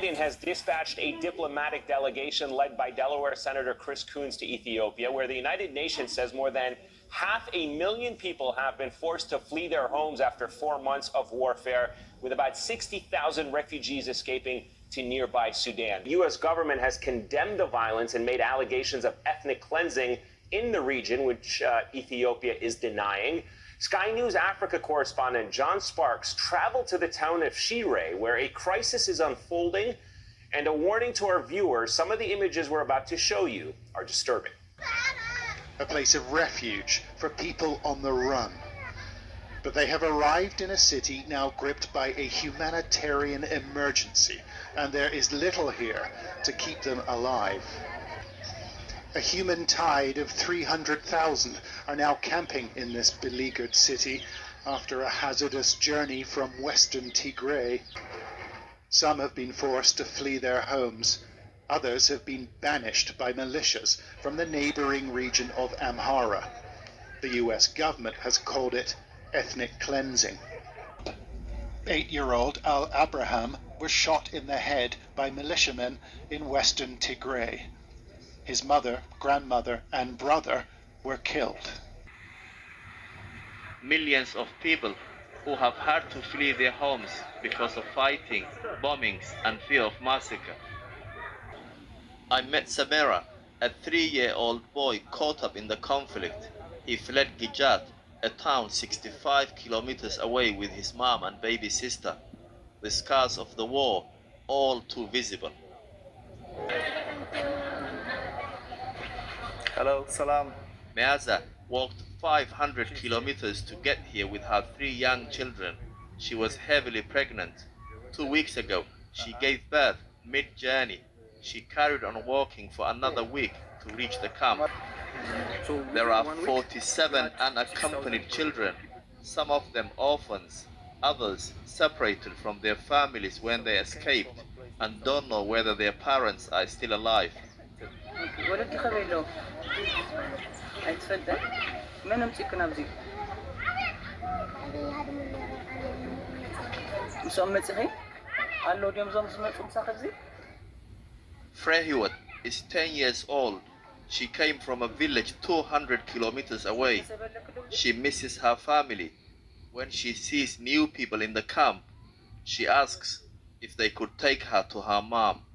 Biden has dispatched a diplomatic delegation led by Delaware Senator Chris Coons to Ethiopia, where the United Nations says more than 500,000 people have been forced to flee their homes after 4 months of warfare, with about 60,000 refugees escaping to nearby Sudan. The U.S. government has condemned the violence and made allegations of ethnic cleansing in the region, which Ethiopia is denying. Sky News Africa correspondent John Sparks traveled to the town of Tigray, where a crisis is unfolding, and a warning to our viewers, some of the images we're about to show you are disturbing. A place of refuge for people on the run. But they have arrived in a city now gripped by a humanitarian emergency, and there is little here to keep them alive. A human tide of 300,000 are now camping in this beleaguered city after a hazardous journey from western Tigray. Some have been forced to flee their homes. Others have been banished by militias from the neighboring region of Amhara. The US government has called it ethnic cleansing. 8-year-old Al Abraham was shot in the head by militiamen in western Tigray. His mother, grandmother, and brother were killed. Millions of people who have had to flee their homes because of fighting, bombings, and fear of massacre. I met Samira, a 3-year-old boy caught up in the conflict. He fled Gijat, a town 65 kilometers away, with his mom and baby sister. The scars of the war, all too visible. Hello, salam. Meaza walked 500 kilometers to get here with her 3 young children. She was heavily pregnant. 2 weeks ago, she gave birth mid-journey. She carried on walking for another week to reach the camp. There are 47 unaccompanied children, some of them orphans, others separated from their families when they escaped and don't know whether their parents are still alive. Frehiwat is 10 years old. She came from a village 200 kilometers away. She misses her family. When she sees new people in the camp, she asks if they could take her to her mom.